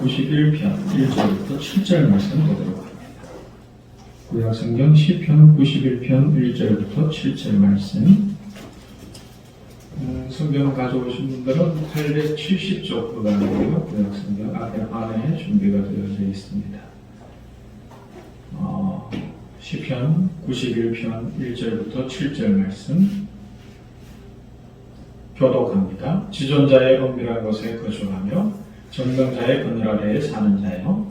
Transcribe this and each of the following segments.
91편 1절부터 7절 말씀 보도록 합니다. 구약성경 시편 91편 1절부터 7절 말씀. 성경 가져오신 분들은 870쪽 구간이고요. 구약성경 앞에 안에 준비가 되어져 있습니다. 시편 91편 1절부터 7절 말씀 교독합니다. 지존자의 은밀한 곳에 거주하며 정병자의 그늘 아래에 사는 자여,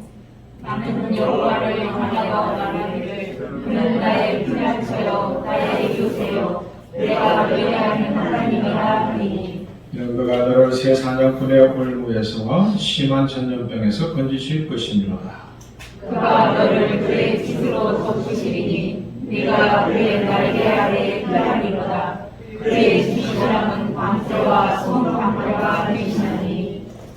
나는 여호와를 향하여 말하기를 그는 나의 피난처여 나의 이웃이요 내가 의뢰하는 하나님이라 하리니. 이는 그가 너를 새 사냥꾼의 올무에서와 심한 전염병에서 건지실 것이니로다. 그가 너를 그의 집으로 덮으시리니 네가 그의 날개 아래에 피하리로다. 그의 집사람은 방패와 손방패가 되시나니.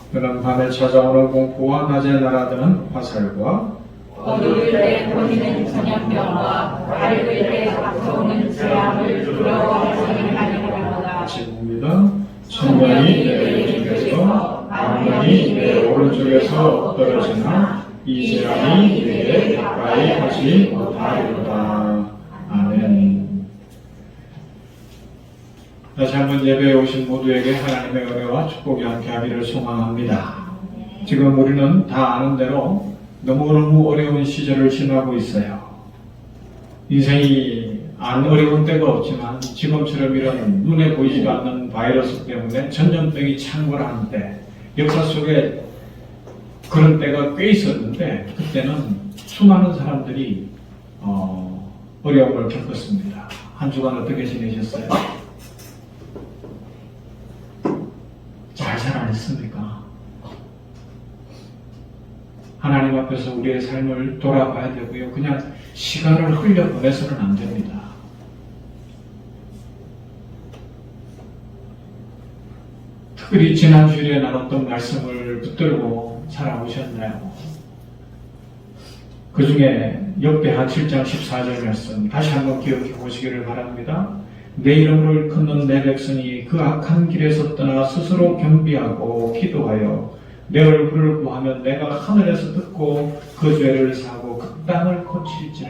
그는 밤에 찾아오는 공포와 낮에 날아드는 화살과 어두울 때 보이는 전염병과 밝을 때 닥쳐오는 재앙을 두려워하지 아니하리로다. 지금입니다. 천년이 내 왼쪽에서 만년이 내 오른쪽에서 떨어지나 이 재앙이 내게 가까이 하지 못하리로다. 아멘. 다시 한번 예배에 오신 모두에게 하나님의 은혜와 축복이 함께 하기를 소망합니다. 지금 우리는 다 아는 대로 너무너무 어려운 시절을 지나고 있어요. 인생이 안 어려운 때가 없지만 지금처럼 이런 눈에 보이지도 않는 바이러스 때문에 전염병이 창궐하는 때, 역사 속에 그런 때가 꽤 있었는데 그때는 수많은 사람들이 어려움을 겪었습니다. 한 주간 어떻게 지내셨어요? 잘 살아냈습니까? 하나님 앞에서 우리의 삶을 돌아봐야 되고요. 그냥 시간을 흘려보내서는 안 됩니다. 특별히 지난 주일에 나눴던 말씀을 붙들고 살아오셨나요? 그 중에 역대하 7장 14절 말씀 다시 한번 기억해 보시기를 바랍니다. 내 이름을 끊는 내 백성이 그 악한 길에서 떠나 스스로 겸비하고 기도하여 내 얼굴을 구하면 내가 하늘에서 듣고 그 죄를 사고 그 땅을 고칠지라.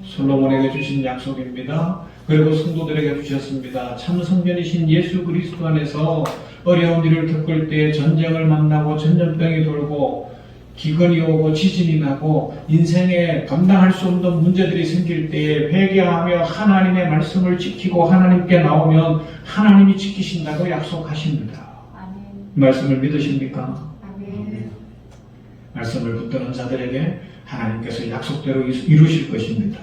솔로몬에게 주신 약속입니다. 그리고 성도들에게 주셨습니다. 참 성전이신 예수 그리스도 안에서 어려운 일을 겪을 때 전쟁을 만나고 전염병이 돌고 기근이 오고 지진이 나고 인생에 감당할 수 없는 문제들이 생길 때에 회개하며 하나님의 말씀을 지키고 하나님께 나오면 하나님이 지키신다고 약속하십니다. 말씀을 믿으십니까? 말씀을 붙드는 자들에게 하나님께서 약속대로 이루실 것입니다.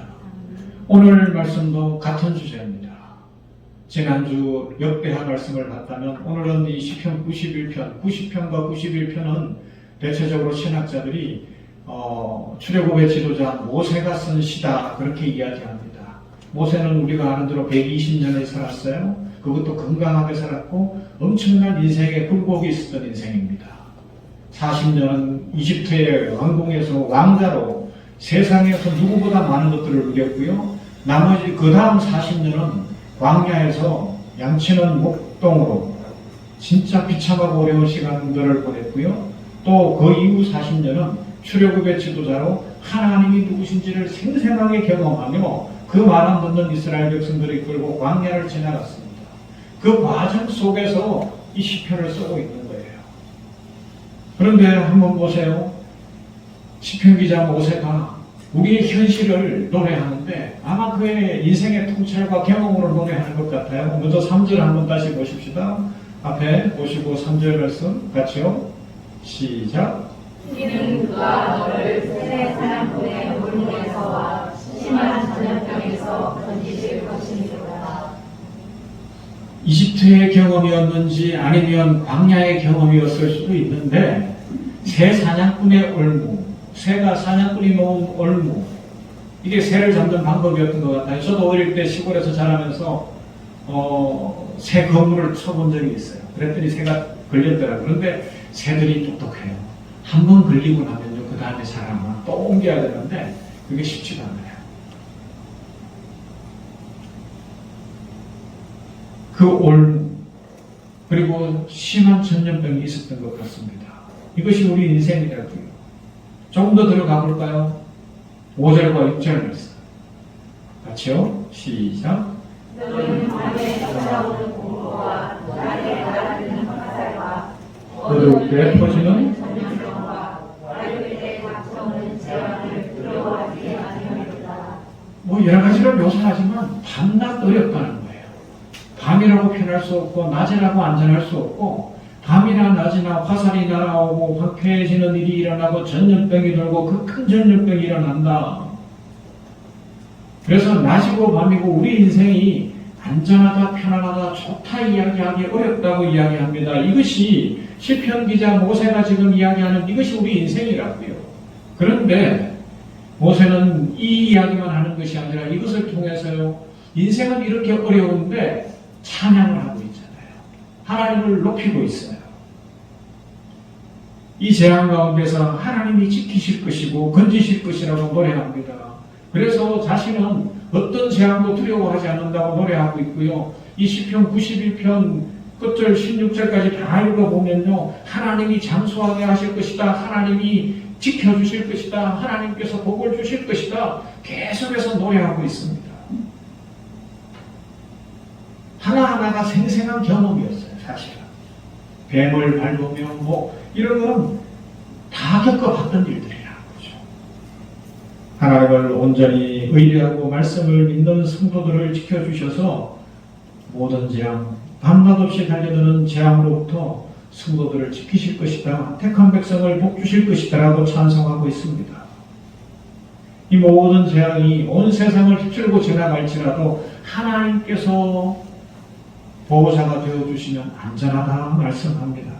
오늘 말씀도 같은 주제입니다. 지난주 역대하 말씀을 봤다면 오늘은 이 시편 91편, 90편과 91편은 대체적으로 신학자들이 출애굽의 지도자 모세가 쓴 시다 그렇게 이야기합니다. 모세는 우리가 아는 대로 120년을 살았어요. 그것도 건강하게 살았고 엄청난 인생에 굴곡이 있었던 인생입니다. 40년은 이집트의 왕궁에서 왕자로 세상에서 누구보다 많은 것들을 누렸고요. 나머지 그 다음 40년은 광야에서 양치는 목동으로 진짜 비참하고 어려운 시간들을 보냈고요. 또 그 이후 40년은 출애굽의 지도자로 하나님이 누구신지를 생생하게 경험하며 그 말 안 듣는 이스라엘 백성들을 이끌고 광야를 지나갔습니다. 그 과정 속에서 이 시편을 쓰고 있는 거예요. 그런데 한번 보세요. 시편 기자 모세가 우리의 현실을 노래하는데 아마 그의 인생의 통찰과 경험으로 노래하는 것 같아요. 먼저 3절 한번 다시 보십시다. 앞에 보시고 3절 말씀 같이요. 시작. 이는 그가 너를 새 사냥꾼의 올무에서와 심한 전염병에서 건지실 것이니라. 이집트의 경험이었는지 아니면 광야의 경험이었을 수도 있는데 새 사냥꾼의 올무, 새가 사냥꾼이 놓은 올무, 이게 새를 잡는 방법이었던 것 같아요. 저도 어릴 때 시골에서 자라면서 새 거물을 쳐본 적이 있어요. 그랬더니 새가 걸렸더라고요. 그런데 새들이 똑똑해요. 한 번 걸리고 나면요, 그 다음에 사람을 또 옮겨야 되는데 그게 쉽지가 않아요. 그 올무, 그리고 심한 전염병이 있었던 것 같습니다. 이것이 우리 인생이라고요. 조금 더 들어가 볼까요? 5절과 6절 말씀. 같이요. 시작. 너희는 밤에 찾아오는 공포와 낮에 날아드는 화살과 어두울 때 퍼지는 전염병과 어릴 때 닥쳐오는 재앙을 두려워하지 아니하리로다. 뭐 여러 가지로 묘사하지만 밤낮 어렵다는 거예요. 밤이라고 표현할 수 없고 낮이라고 안전할 수 없고 밤이나 낮이나 화살이 날아오고 황폐해지는 일이 일어나고 전염병이 돌고 그 큰 전염병이 일어난다. 그래서 낮이고 밤이고 우리 인생이 안전하다, 편안하다, 좋다 이야기하기 어렵다고 이야기합니다. 이것이 시편 기자 모세가 지금 이야기하는 이것이 우리 인생이라고요. 그런데 모세는 이 이야기만 하는 것이 아니라 이것을 통해서요, 인생은 이렇게 어려운데 찬양을 하고 있잖아요. 하나님을 높이고 있어요. 이 재앙 가운데서 하나님이 지키실 것이고 건지실 것이라고 노래합니다. 그래서 자신은 어떤 재앙도 두려워하지 않는다고 노래하고 있고요. 이 시편 91편 끝절 16절까지 다 읽어보면요, 하나님이 장수하게 하실 것이다, 하나님이 지켜주실 것이다, 하나님께서 복을 주실 것이다, 계속해서 노래하고 있습니다. 하나하나가 생생한 경험이었어요. 사실은 뱀을 밟으며 뭐 이런 거는 다 겪어봤던 일들이라는 거죠. 하나님을 온전히 의뢰하고 말씀을 믿는 성도들을 지켜주셔서 모든 재앙, 밤낮 없이 달려드는 재앙으로부터 성도들을 지키실 것이다, 택한 백성을 복주실 것이다 라고 찬송하고 있습니다. 이 모든 재앙이 온 세상을 휩쓸고 지나갈지라도 하나님께서 보호자가 되어주시면 안전하다 말씀합니다.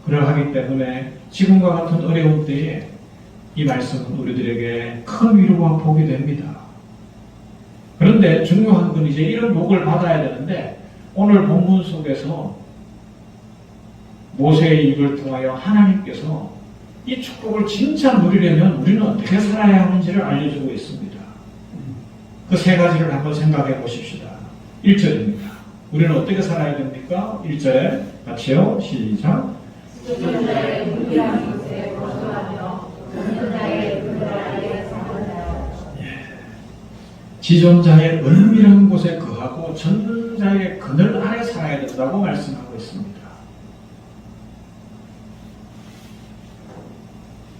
그러하기 때문에 지금과 같은 어려운 때에 이 말씀은 우리들에게 큰 위로와 복이 됩니다. 그런데 중요한 건 이제 이런 복을 받아야 되는데, 오늘 본문 속에서 모세의 입을 통하여 하나님께서 이 축복을 진짜 누리려면 우리는 어떻게 살아야 하는지를 알려주고 있습니다. 그 세 가지를 한번 생각해 보십시다. 1절입니다. 우리는 어떻게 살아야 됩니까? 1절에 같이요. 시작. 지존자의 불길한 곳에 거주하며 전전자의 그늘 아래에 사는다. 지존자의 은밀한 곳에 거하고 전전자의 그늘 아래 살아야 된다고 말씀하고 있습니다.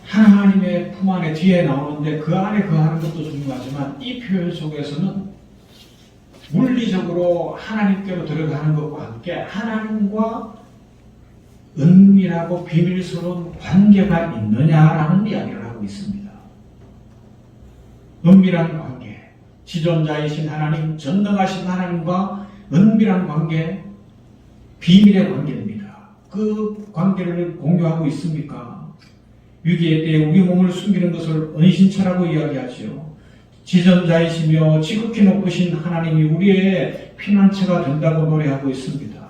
하나님의 품 안에 뒤에 나오는데 그 안에 거하는 것도 중요하지만 이 표현 속에서는 물리적으로 하나님께로 들어가는 것과 함께 하나님과 은밀하고 비밀스러운 관계가 있느냐라는 이야기를 하고 있습니다. 은밀한 관계, 지존자이신 하나님, 전능하신 하나님과 은밀한 관계, 비밀의 관계입니다. 그 관계를 공유하고 있습니까? 위기의 때에 우리 몸을 숨기는 것을 은신처라고 이야기하지요. 지존자이시며 지극히 높으신 하나님이 우리의 피난처가 된다고 노래하고 있습니다.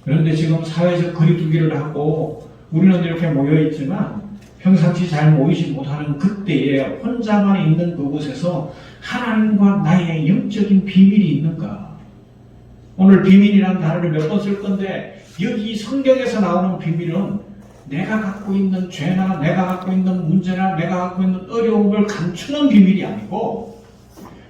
그런데 지금 사회적 거리두기를 하고 우리는 이렇게 모여있지만 평상시 잘 모이지 못하는 그때에 혼자만 있는 그곳에서 하나님과 나의 영적인 비밀이 있는가? 오늘 비밀이라는 단어를 몇 번 쓸 건데, 여기 성경에서 나오는 비밀은 내가 갖고 있는 죄나 내가 갖고 있는 문제나 내가 갖고 있는 어려움을 감추는 비밀이 아니고,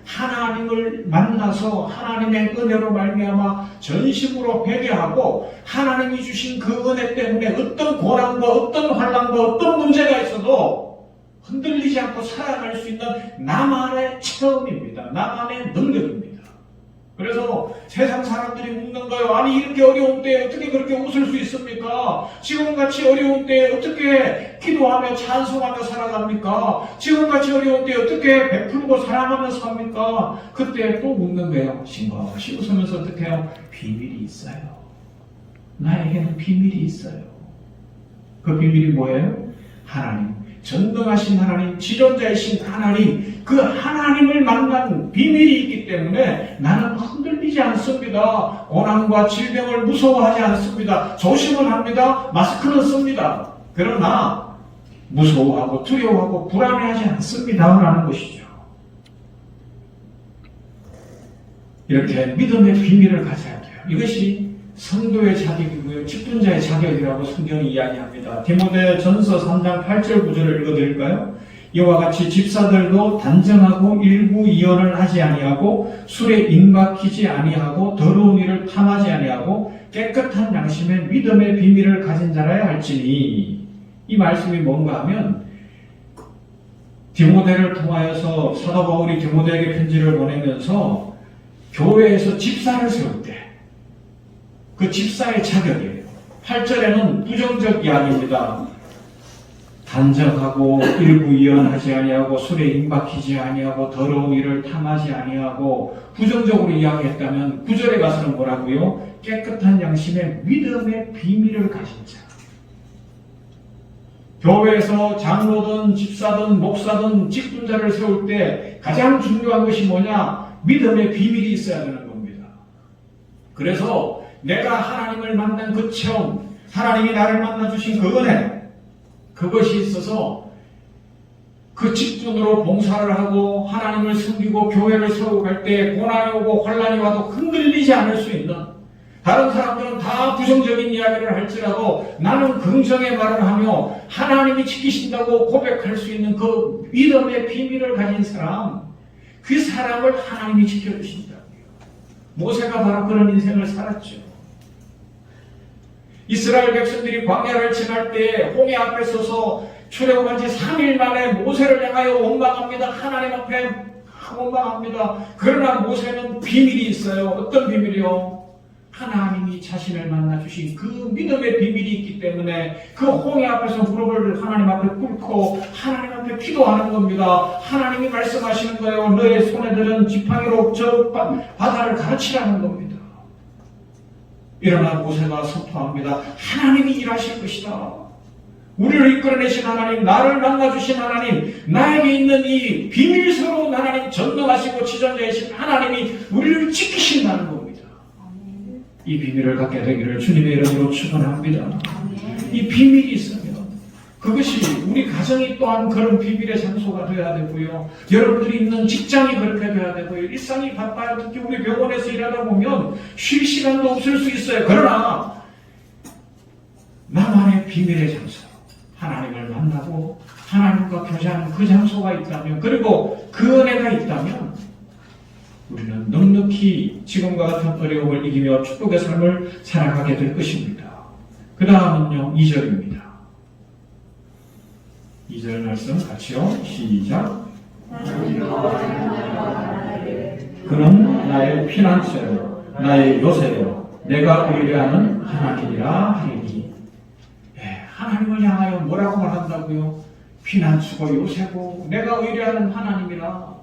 하나님을 만나서 하나님의 은혜로 말미암아 전심으로 회개하고 하나님이 주신 그 은혜 때문에 어떤 고난과 어떤 환난과 어떤 문제가 있어도 흔들리지 않고 살아갈 수 있는 나만의 체험입니다. 나만의 능력입니다. 그래서 세상 사람들이 묻는 거예요. 아니 이렇게 어려운 때에 어떻게 그렇게 웃을 수 있습니까? 지금같이 어려운 때에 어떻게 기도하며 찬송하며 살아갑니까? 지금같이 어려운 때에 어떻게 베풀고 사랑하며 삽니까? 그때 또 묻는 거예요. 싱긋이 웃으면서 어떻게 해요? 비밀이 있어요. 나에게는 비밀이 있어요. 그 비밀이 뭐예요? 하나님, 전능하신 하나님, 지존자이신 하나님, 그 하나님을 만난 비밀이 있기 때문에 나는 흔들리지 않습니다. 고난과 질병을 무서워하지 않습니다. 조심은 합니다. 마스크는 씁니다. 그러나 무서워하고 두려워하고 불안해하지 않습니다. 라는 것이죠. 이렇게 믿음의 비밀을 가져야 돼요. 이것이 성도의 자격이고요. 직분자의 자격이라고 성경이 이야기합니다. 디모데전서 3장 8절 9절을 읽어드릴까요? 이와 같이 집사들도 단정하고 일구이연을 하지 아니하고 술에 임박히지 아니하고 더러운 일을 탐하지 아니하고 깨끗한 양심의 믿음의 비밀을 가진 자라야 할지니. 이 말씀이 뭔가 하면 디모데를 통하여서 사도 바울이 디모데에게 편지를 보내면서 교회에서 집사를 세울 때 그 집사의 자격이에요. 8절에는 부정적 이야기입니다. 단정하고 일구이연하지 아니하고 술에 임박히지 아니하고 더러운 일을 탐하지 아니하고 부정적으로 이야기했다면 9절에 가서는 뭐라고요? 깨끗한 양심의 믿음의 비밀을 가진 자. 교회에서 장로든 집사든 목사든 직분자를 세울 때 가장 중요한 것이 뭐냐? 믿음의 비밀이 있어야 되는 겁니다. 그래서 내가 하나님을 만난 그 체험, 하나님이 나를 만나주신 그 은혜, 그것이 있어서 그 직분으로 봉사를 하고 하나님을 섬기고 교회를 세우고 갈 때 고난이 오고 환난이 와도 흔들리지 않을 수 있는, 다른 사람들은 다 부정적인 이야기를 할지라도 나는 긍정의 말을 하며 하나님이 지키신다고 고백할 수 있는 그 믿음의 비밀을 가진 사람, 그 사람을 하나님이 지켜주신다고요. 모세가 바로 그런 인생을 살았죠. 이스라엘 백성들이 광야를 지날 때 홍해 앞에 서서 출애굽한 지 3일 만에 모세를 향하여 원망합니다. 하나님 앞에 원망합니다. 그러나 모세는 비밀이 있어요. 어떤 비밀이요? 하나님이 자신을 만나주신 그 믿음의 비밀이 있기 때문에 그 홍해 앞에서 무릎을 하나님 앞에 꿇고 하나님 앞에 기도하는 겁니다. 하나님이 말씀하시는 거예요. 너의 손에 들은 지팡이로 저 바다를 가르치라는 겁니다. 일어나 모세가 선포합니다. 하나님이 일하실 것이다. 우리를 이끌어내신 하나님, 나를 만나주신 하나님, 나에게 있는 이 비밀스러운 하나님, 전능하시고 지존자이신 하나님이 우리를 지키신다는 겁니다. 이 비밀을 갖게 되기를 주님의 이름으로 축원합니다. 이 비밀이 있으면 그것이 우리 가정이 또한 그런 비밀의 장소가 되어야 되고요. 여러분들이 있는 직장이 그렇게 되어야 되고요. 일상이 바빠요. 특히 우리 병원에서 일하다 보면 쉴 시간도 없을 수 있어요. 그러나 나만의 비밀의 장소, 하나님을 만나고 하나님과 교제하는 그 장소가 있다면, 그리고 그 은혜가 있다면 우리는 넉넉히 지금과 같은 어려움을 이기며 축복의 삶을 살아가게 될 것입니다. 그 다음은요, 2절입니다. 2절 말씀 같이요. 시작. 그는 나의 피난처요, 나의 요새요, 내가 의뢰하는 하나님이라 하리니. 하나님을 향하여 뭐라고 말한다고요? 피난처고 요새고 내가 의뢰하는 하나님이라.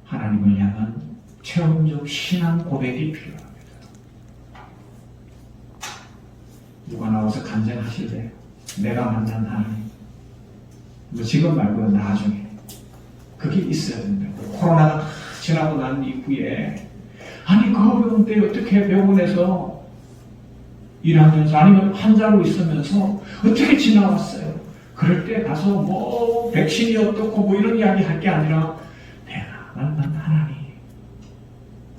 하나님을 향한 체험적 신앙 고백이 필요합니다. 누가 나와서 간증하실래요? 내가 만난 하나님. 뭐 지금 말고 나중에 그게 있어야 된다고. 코로나가 다 지나고 난 이후에 아니 그 어려운 때 어떻게 병원에서 일하면서 아니면 환자로 있으면서 어떻게 지나왔어요? 그럴 때 가서 뭐 백신이 어떻고 뭐 이런 이야기 할 게 아니라 내가 만난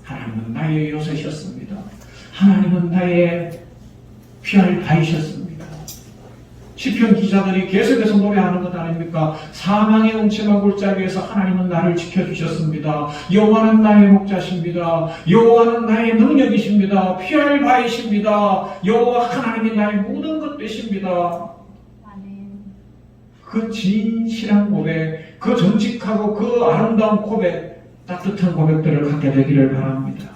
하나님은 나의 요새셨습니다. 하나님은 나의 피할 바이셨습니다. 시편 기자들이 계속해서 노래하는 것 아닙니까? 사망의 음침한 골짜기에서 하나님은 나를 지켜주셨습니다. 여호와는 나의 목자십니다. 여호와는 나의 능력이십니다. 피할 바이십니다. 여호와 하나님이 나의 모든 것 되십니다. 그 진실한 고백, 그 정직하고 그 아름다운 고백, 따뜻한 고백들을 갖게 되기를 바랍니다.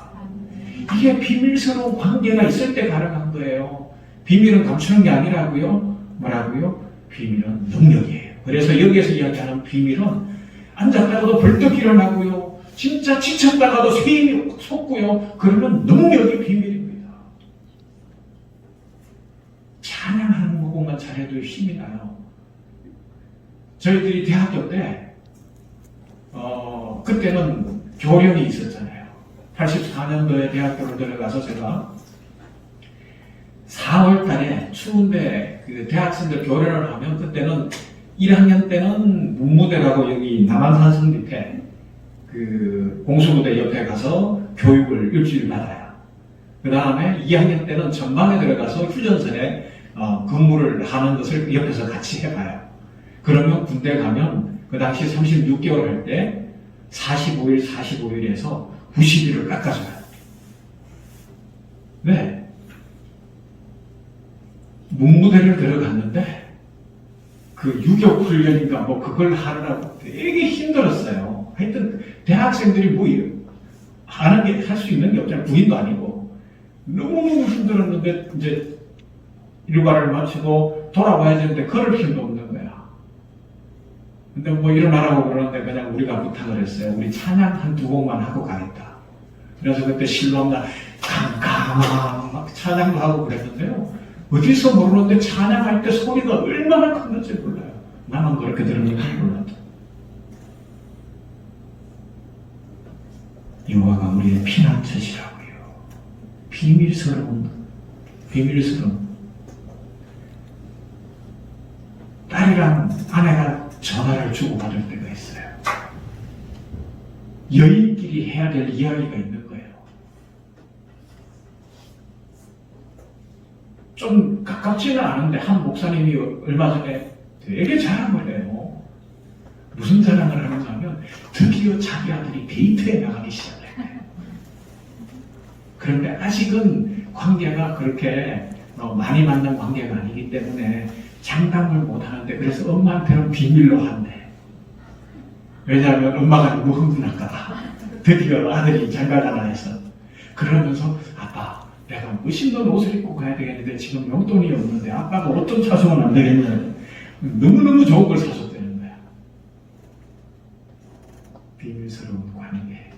이게 비밀스러운 관계가 있을 때 가능한 거예요. 비밀은 감추는 게 아니라고요. 뭐라고요? 비밀은 능력이에요. 그래서 여기에서 이야기하는 비밀은 앉았다가도 벌떡 일어나고요. 진짜 지쳤다가도 쇠임이 솟고요. 그러면 능력이 비밀입니다. 찬양하는 것만 잘해도 힘이 나요. 저희들이 대학교 때 그때는 교련이 있었잖아요. 84년도에 대학교를 들어가서 제가 4월 달에 추운데 그 대학생들 교련을 하면 그때는 1학년 때는 문무대라고 여기 남한산성 밑에 그 공수부대 옆에 가서 교육을 일주일 받아요. 그 다음에 2학년 때는 전방에 들어가서 휴전선에 근무를 하는 것을 옆에서 같이 해봐요. 그러면 군대 가면 그 당시 36개월 할 때 45일에서 90일을 깎아줘요. 네. 문무대를 들어갔는데 그 유격 훈련인가 뭐 그걸 하느라고 되게 힘들었어요. 하여튼 대학생들이 뭐 하는 게 할 수 있는 게 없잖아요. 군인도 아니고 너무너무 힘들었는데 이제 일과를 마치고 돌아와야 되는데 걸을 힘도 없는 거야. 근데 뭐 일어나라고 그러는데 그냥 우리가 부탁을 했어요. 우리 찬양 한 2곡만 하고 가겠다. 그래서 그때 실로암나 캄캄 막 찬양도 하고 그랬는데요. 어디서 모르는데 찬양할 때 소리가 얼마나 큰 건지 몰라요. 나만 그렇게 들으니까 몰라도. 여호와가 우리의 피난처시라고요. 비밀스러운 딸이랑 아내가 전화를 주고받을 때가 있어요. 여인끼리 해야 될 이야기가 있는 거예요. 좀 가깝지는 않은데 한 목사님이 얼마 전에 되게 자랑을 해요. 무슨 자랑을 하는가 하면 드디어 자기 아들이 데이트에 나가기 시작해요. 그런데 아직은 관계가 그렇게 많이 맞는 관계가 아니기 때문에 장담을 못하는데 그래서 엄마한테는 비밀로 한대. 왜냐하면 엄마가 너무 흥분할까봐. 드디어 아들이 장가가나 해서. 그러면서 아빠 내가 멋있는 옷을 입고 가야 되겠는데 지금 용돈이 없는데 아빠가 옷 좀 사주면 안 되겠냐. 너무너무 좋은 걸 사줬다는 거야. 비밀스러운 관계.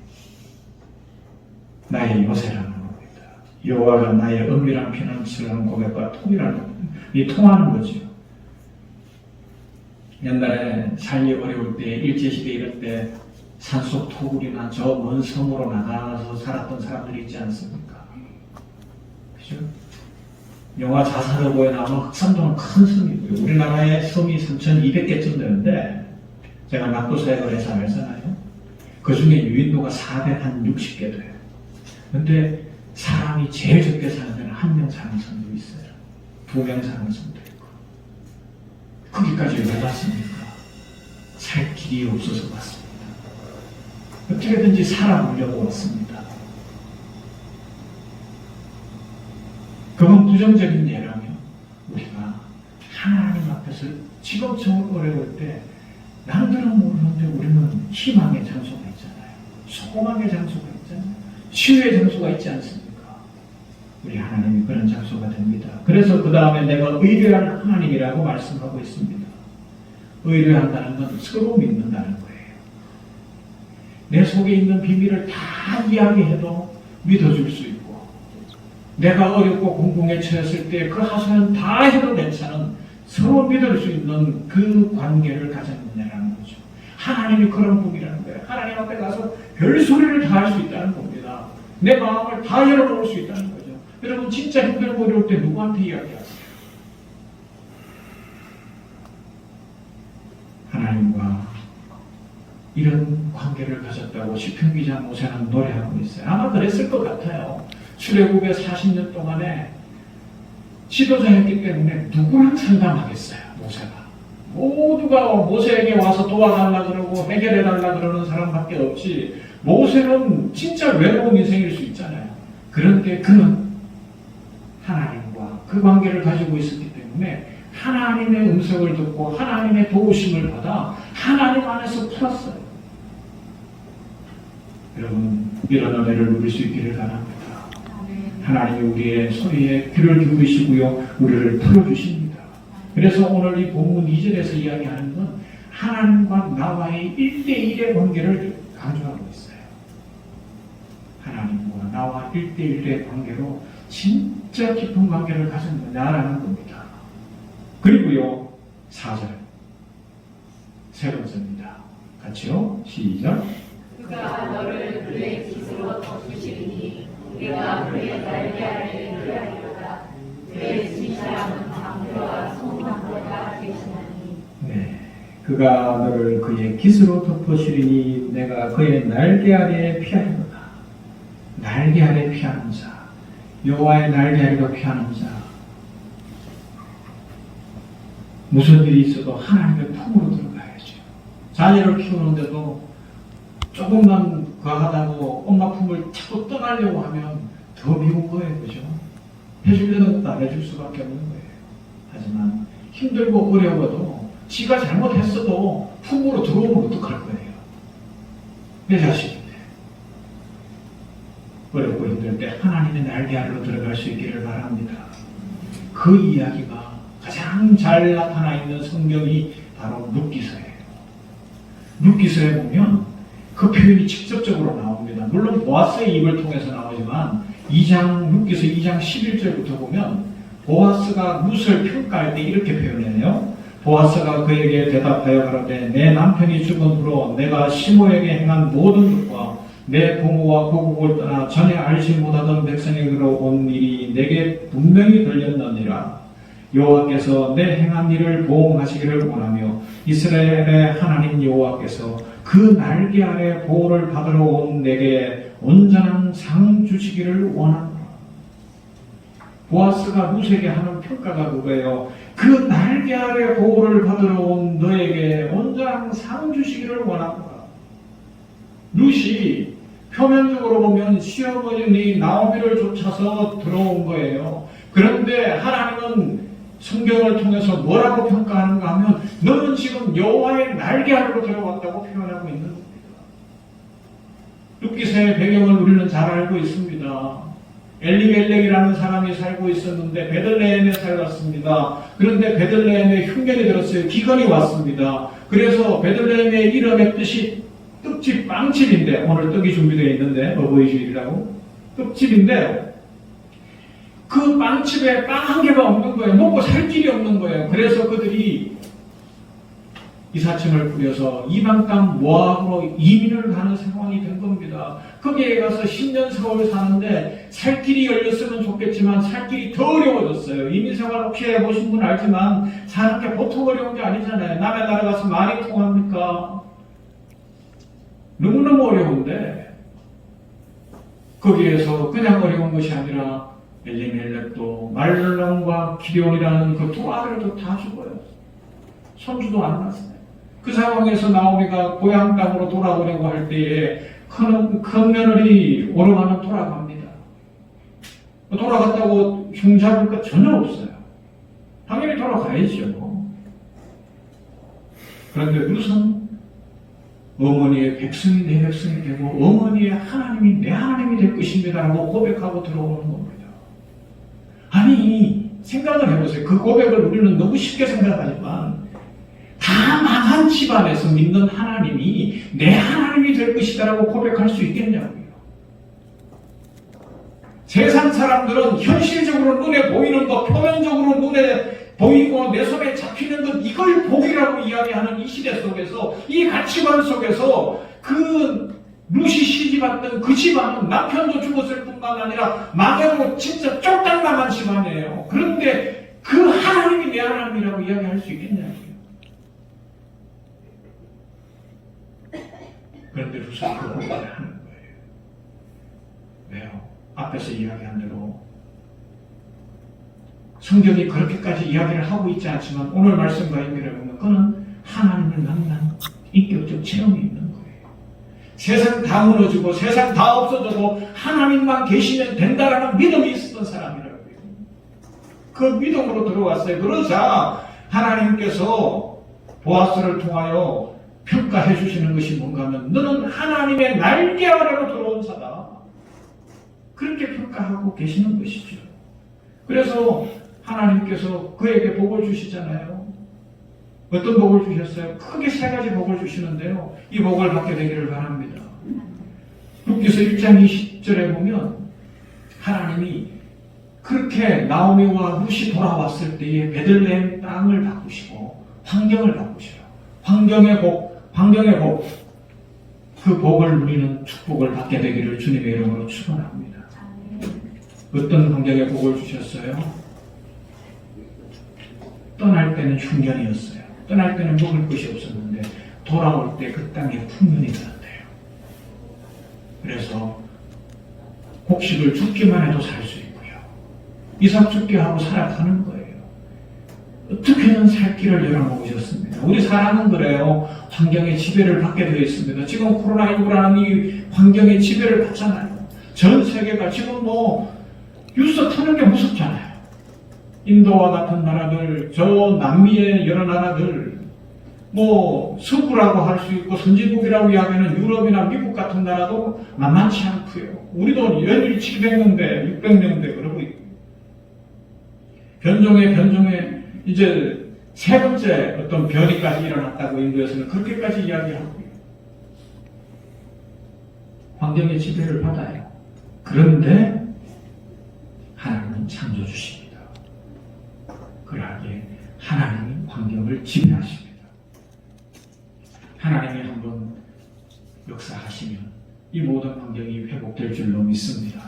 나의 요새라는 겁니다. 여호와가 나의 은밀한 피난처라는 고백과 통하는 거죠. 옛날에 살기 어려울 때 일제시대 이럴 때 산속 토굴이나 저 먼 섬으로 나가서 살았던 사람들이 있지 않습니까? 그죠? 영화 자살로보에 나오는 흑산도는 큰 섬이고요. 우리나라의 섬이 3,200개쯤 되는데 제가 낙도사역을 해서 알잖아요. 그 중에 유인도가 460개 돼요. 근데 사람이 제일 적게 사는 데는 1명 사는 섬도 있어요. 2명 사는 섬도 있고. 거기까지 왜 갔습니까? 살 길이 없어서 갔습니다. 어떻게든지 살아보려고 왔습니다. 그건 부정적인 예라면 우리가 하나님 앞에서 지금처럼 어려울 때 남들은 모르는데 우리는 희망의 장소가 있잖아요. 소망의 장소가 있잖아요. 치유의 장소가 있지 않습니까? 우리 하나님이 그런 장소가 됩니다. 그래서 그 다음에 내가 의뢰한 하나님이라고 말씀하고 있습니다. 의뢰한다는 건 서로 믿는다는 거예요. 내 속에 있는 비밀을 다 이야기해도 믿어줄 수 있고 내가 어렵고 공공에 처했을 때 그 하소연 다 해도 괜찮은 서로 믿을 수 있는 그 관계를 가졌느냐라는 거죠. 하나님이 그런 분이라는 거예요. 하나님 앞에 가서 별소리를 다 할 수 있다는 겁니다. 내 마음을 다 열어놓을 수 있다는 거죠. 여러분 진짜 힘들고 어려울 때 누구한테 이야기하세요? 하나님과 이런 관계를 가졌다고 시편 기자 모세는 노래하고 있어요. 아마 그랬을 것 같아요. 출애굽의 40년 동안에 지도자였기 때문에 누구랑 상담하겠어요, 모세가. 모두가 모세에게 와서 도와달라 그러고 해결해달라 그러는 사람밖에 없지. 모세는 진짜 외로운 인생일 수 있잖아요. 그런데 그는 하나님과 그 관계를 가지고 있었기 때문에 하나님의 음성을 듣고 하나님의 도우심을 받아 하나님 안에서 풀었어요. 여러분 이런 은혜를 누릴 수 있기를 바랍니다. 하나님이 우리의 소리에 귀를 기울이시고요 우리를 풀어주십니다. 그래서 오늘 이 본문 2절에서 이야기하는 건 하나님과 나와의 1대1의 관계를 강조하고 있어요. 하나님과 나와 1대1의 관계로 진짜 깊은 관계를 가졌느냐라는 겁니다. 그리고요 4절 세 번째입니다. 같이요 시작. 그가 너를 그의 깃으로 덮으시리니 그가 그의 날개 아래 그리하리로다. 그의 지시함은 강도와 성강도가 되시나니. 네, 그가 너를 그의 깃으로 덮으시리니 내가 그의 날개 아래 피하리로다. 날개 아래 피하는 자. 여호와의 날개를 피하는 자. 무슨 일이 있어도 하나님의 품으로 들어가야죠. 자녀를 키우는데도 조금만 과하다고 엄마 품을 자꾸 떠나려고 하면 더 미운 거예요. 그죠? 해주려는 것도 안 해줄 수밖에 없는 거예요. 하지만 힘들고 어려워도 지가 잘못했어도 품으로 들어오면 어떡할 거예요? 내 자식인데. 어렵고 힘들 때 하나님의 날개 아래로 들어갈 수 있기를 바랍니다. 그 이야기가 가장 잘 나타나 있는 성경이 바로 룻기서예요. 룻기서에 보면 그 표현이 직접적으로 나옵니다. 물론 보아스의 입을 통해서 나오지만 룻기서 2장 11절부터 보면 보아스가 룻을 평가할 때 이렇게 표현해요. 보아스가 그에게 대답하여 가로되 내 남편이 죽은 후로 내가 시모에게 행한 모든 것과 내 부모와 고국을 떠나 전에 알지 못하던 백성에게로 온 일이 내게 분명히 들렸느니라. 여호와께서 내 행한 일을 보응하시기를 원하며 이스라엘의 하나님 여호와께서 그 날개 아래 보호를 받으러 온 내게 온전한 상 주시기를 원하노라. 보아스가 룻에게 하는 평가가 그거예요. 그 날개 아래 보호를 받으러 온 너에게 온전한 상 주시기를 원하노라. 룻이 표면적으로 보면 시어머니 나오미를 쫓아서 들어온 거예요. 그런데 하나님은 성경을 통해서 뭐라고 평가하는가 하면 너는 지금 여호와의 날개 아래로 들어왔다고 표현하고 있는 겁니다. 룻기서의 배경을 우리는 잘 알고 있습니다. 엘리멜렉이라는 사람이 살고 있었는데 베들레헴에 살았습니다. 그런데 베들레헴에 흉년이 들었어요. 기근이 왔습니다. 그래서 베들레헴의 이름의 뜻이 떡집, 빵집인데 오늘 떡이 준비되어 있는데 어버이주일이라고 떡집인데 그 빵집에 빵 한 개가 없는 거예요. 먹고 살 길이 없는 거예요. 그래서 그들이 이사청을 꾸려서 이방 땅 모압으로 이민을 가는 상황이 된 겁니다. 거기에 가서 10년 세월 사는데 살 길이 열렸으면 좋겠지만 살 길이 더 어려워졌어요. 이민 생활 혹시 해보신 분 알지만 사는 게 보통 어려운 게 아니잖아요. 남의 나라 가서 말이 통합니까? 너무너무 어려운데 거기에서 그냥 어려운 것이 아니라 엘리멜렉도 말론과 기럝이라는 그 두 아들도 다 죽어요. 손주도 안 났어요. 그 상황에서 나오미가 고향 땅으로 돌아오려고 할 때에 큰 며느리 오르가는 돌아갑니다. 돌아갔다고 흉잡을 것 전혀 없어요. 당연히 돌아가야죠. 그런데 룻은 어머니의 백성이 내 백성이 되고 어머니의 하나님이 내 하나님이 될 것입니다 라고 고백하고 들어오는 겁니다. 아니 생각을 해보세요. 그 고백을 우리는 너무 쉽게 생각하지만 다 망한 집안에서 믿는 하나님이 내 하나님이 될 것이다 라고 고백할 수 있겠냐고요. 세상 사람들은 현실적으로 눈에 보이는 것, 표면적으로 눈에 보이고 내 손에 잡히는 것, 이걸 복이라고 이야기하는 이 시대 속에서, 이 가치관 속에서 그 룻이 시집왔던 그 집안은 남편도 죽었을 뿐만 아니라 마저로 진짜 쫄딱망한 집안이에요. 그런데 그 하나님이 내 하나님이라고 이야기할 수 있겠냐고요. 그런데 룻은 그 고백을 하는 거예요. 왜요? 앞에서 이야기한 대로 성경이 그렇게까지 이야기를 하고 있지 않지만 오늘 말씀과 연결해 보면 그는 하나님을 만난 인격적 체험이 있는 거예요. 세상 다 무너지고 세상 다 없어져도 하나님만 계시면 된다라는 믿음이 있었던 사람이라고요. 그 믿음으로 들어왔어요. 그러자 하나님께서 보아스를 통하여 평가해 주시는 것이 뭔가 하면 너는 하나님의 날개 아래로 들어온 자다. 그렇게 평가하고 계시는 것이죠. 그래서 하나님께서 그에게 복을 주시잖아요. 어떤 복을 주셨어요? 크게 세 가지 복을 주시는데요. 이 복을 받게 되기를 바랍니다. 룻기서 1장 20절에 보면 하나님이 그렇게 나오미와 룻이 돌아왔을 때에 베들레헴 땅을 바꾸시고 환경을 바꾸시고 환경의 복, 그 복을 누리는 축복을 받게 되기를 주님의 이름으로 축원합니다. 어떤 환경의 복을 주셨어요? 떠날 때는 흉년이었어요. 떠날 때는 먹을 것이 없었는데 돌아올 때 그 땅에 풍년이 나는데요. 그래서 곡식을 줍기만 해도 살 수 있고요. 이삭 죽게 하고 살아가는 거예요. 어떻게든 살 길을 열어놓으셨습니다. 우리 사람은 그래요. 환경의 지배를 받게 되어 있습니다. 지금 코로나19라는 이 환경의 지배를 받잖아요. 전 세계가 지금 뉴스 트는 게 무섭잖아요. 인도와 같은 나라들, 저 남미의 여러 나라들, 서구라고 할 수 있고 선진국이라고 이야기하는 유럽이나 미국 같은 나라도 만만치 않고요. 우리도 연일 700명대, 600명대 그러고 있고 변종에 이제 세 번째 어떤 변이까지 일어났다고 인도에서는 그렇게까지 이야기하고요. 환경의 지배를 받아요. 그런데 하나님은 창조주십니다. 그러하기에 하나님이 환경을 지배하십니다. 하나님이 한번 역사하시면 이 모든 환경이 회복될 줄로 믿습니다.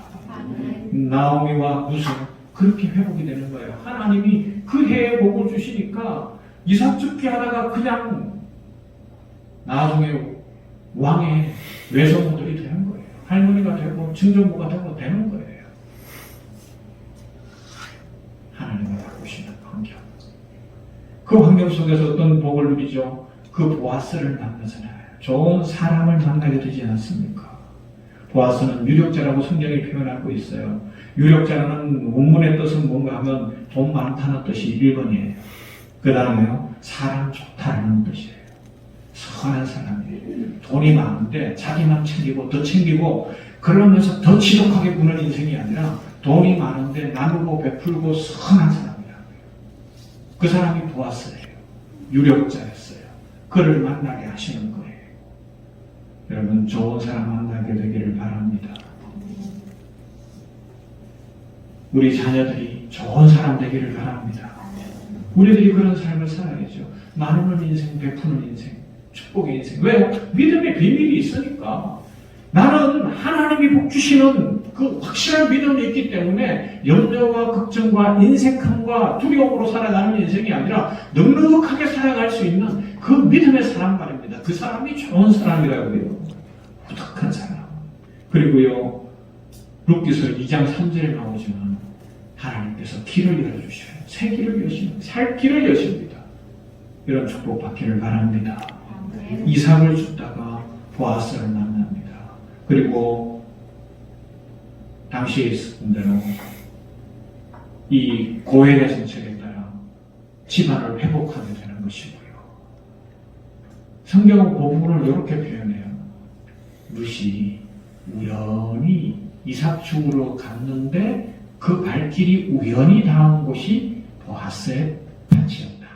나오미와 루스 그렇게 회복이 되는 거예요. 하나님이 그 해에 복을 주시니까 이삭 죽게 하다가 그냥 나중에 왕의 외손모들이 되는 거예요. 할머니가 되고 증조부가 되고 되는 거예요. 하나님이 바꾸시는 환경. 그 환경 속에서 어떤 복을 누리죠? 그 보아스를 만나잖아요. 좋은 사람을 만나게 되지 않습니까? 보아스는 유력자라고 성경이 표현하고 있어요. 유력자라는 원문의 뜻은 뭔가 하면 돈 많다는 뜻이 1번이에요. 그 다음에요, 사람 좋다는 뜻이에요. 선한 사람이에요. 돈이 많은데 자기만 챙기고 더 챙기고 그러면서 더 지독하게 구는 인생이 아니라 돈이 많은데 나누고 베풀고 선한 사람이라고요. 그 사람이 보아스예요. 유력자였어요. 그를 만나게 하시는 거예요. 여러분 좋은 사람 만나게 되기를 바랍니다. 우리 자녀들이 좋은 사람 되기를 바랍니다. 우리들이 그런 삶을 살아야죠. 나누는 인생, 베푸는 인생, 축복의 인생. 왜요? 믿음의 비밀이 있으니까. 나는 하나님이 복 주시는 그 확실한 믿음이 있기 때문에 염려와 걱정과 인색함과 두려움으로 살아가는 인생이 아니라 넉넉하게 살아갈 수 있는 그 믿음의 사람 말입니다. 그 사람이 좋은 사람이라고요. 부탁한 사람. 그리고요, 룻기서 2장 3절에 나오지만 하나님께서 길을 열어주셔요. 새 길을 여십니다. 살 길을 여십니다. 이런 축복 받기를 바랍니다. 이삭을 죽다가 보아스를 만납니다. 그리고 당시에 있었던 대로 이 고엘의 정책에 따라 집안을 회복하게 되는 것이고요. 성경은 그 부분을 이렇게 표현해요. 룻이 우연히 이삭 죽으러 갔는데 그 발길이 우연히 닿은 곳이 보아스의 밭이었다.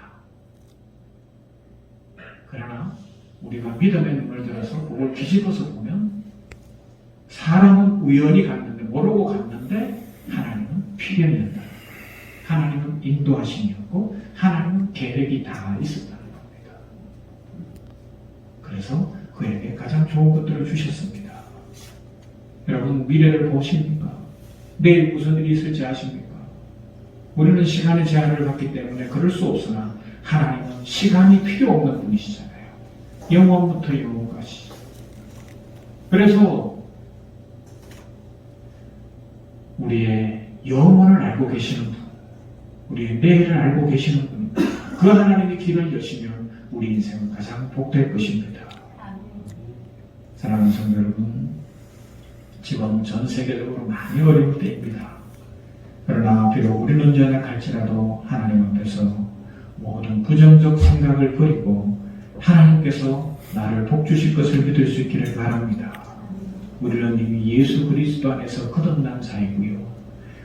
그러나 우리가 믿음의 눈을 들어서 그걸 뒤집어서 보면 사람은 우연히 갔는데 모르고 갔는데 하나님은 필연이었다. 하나님은 인도하심이었고 하나님은 계획이 다 있었다는 겁니다. 그래서 그에게 가장 좋은 것들을 주셨습니다. 여러분 미래를 보십니까? 내일 무슨 일이 있을지 아십니까? 우리는 시간의 제한을 받기 때문에 그럴 수 없으나 하나님은 시간이 필요 없는 분이시잖아요. 영원부터 영원까지. 그래서 우리의 영혼을 알고 계시는 분, 우리의 내일을 알고 계시는 분, 그 하나님의 길을 여시면 우리 인생은 가장 복될 것입니다. 사랑하는 성도 여러분, 지금 전 세계적으로 많이 어려울 때입니다. 그러나 비록 우리는 전에 갈지라도 하나님 앞에서 모든 부정적 생각을 버리고 하나님께서 나를 복 주실 것을 믿을 수 있기를 바랍니다. 우리는 이미 예수 그리스도 안에서 거듭난 자이고요.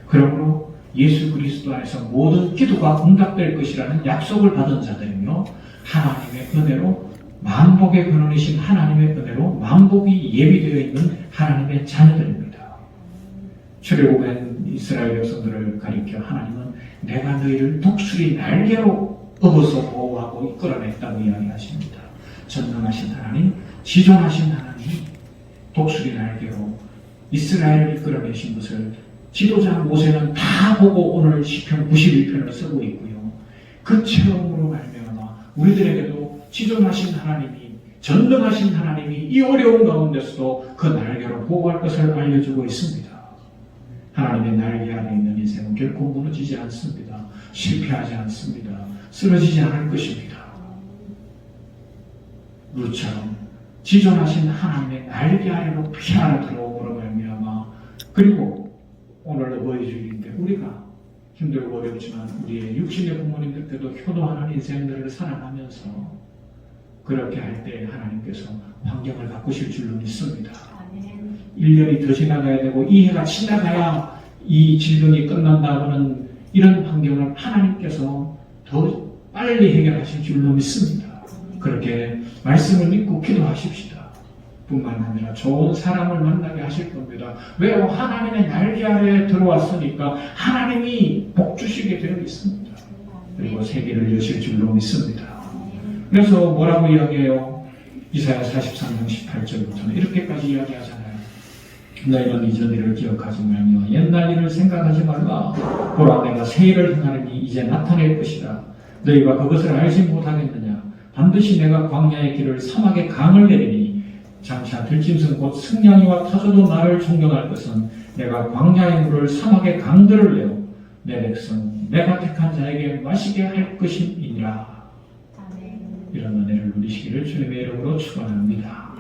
그러므로 예수 그리스도 안에서 모든 기도가 응답될 것이라는 약속을 받은 자들이며 하나님의 은혜로 만복의 근원이신 하나님의 은혜로 만복이 예비되어 있는 하나님의 자녀들입니다. 출애굽한 이스라엘 백성들을 가리켜 하나님은 내가 너희를 독수리 날개로 업어서 보호하고 이끌어냈다고 이야기하십니다. 전능하신 하나님, 지존하신 하나님, 독수리 날개로 이스라엘을 이끌어내신 것을 지도자 모세는 다 보고 오늘 시편 91편을 쓰고 있고요. 그 체험으로 말미암아 우리들에게도 지존하신 하나님이, 전능하신 하나님이 이 어려운 가운데서도 그 날개로 보호할 것을 알려주고 있습니다. 하나님의 날개 아래 있는 인생은 결코 무너지지 않습니다. 실패하지 않습니다. 쓰러지지 않을 것입니다. 루처럼 지존하신 하나님의 날개 아래로 피하러 들어오므로 말미암아, 그리고 오늘 어버이 주일인데 우리가 힘들고 어렵지만 우리의 육신의 부모님들께도 효도하는 인생들을 살아가면서 그렇게 할 때 하나님께서 환경을 바꾸실 줄로 믿습니다. 1년이 더 지나가야 되고 이 해가 지나가야 이 질병이 끝난다고는 이런 환경을 하나님께서 더 빨리 해결하실 줄로 믿습니다. 그렇게 말씀을 믿고 기도하십시다. 뿐만 아니라 좋은 사람을 만나게 하실 겁니다. 왜요? 하나님의 날개 아래에 들어왔으니까 하나님이 복 주시게 되어 있습니다. 그리고 세계를 여실 줄로 믿습니다. 그래서 뭐라고 이야기해요? 이사야 43장 18절부터는 이렇게까지 이야기하잖아요. 너희는 이전 일을 기억하지 말며 옛날 일을 생각하지 말라. 보라, 내가 새 일을 행하리니 이제 나타낼 것이다. 너희가 그것을 알지 못하겠느냐? 반드시 내가 광야의 길을 사막의 강을 내리니 장차 들짐승 곧 승냥이와 타조도 나를 존경할 것은 내가 광야의 물을 사막의 강들을 내어 내 백성 내가 택한 자에게 마시게 할 것임이니라. 이런 은혜를 누리시기를 주님의 이름으로 축원합니다.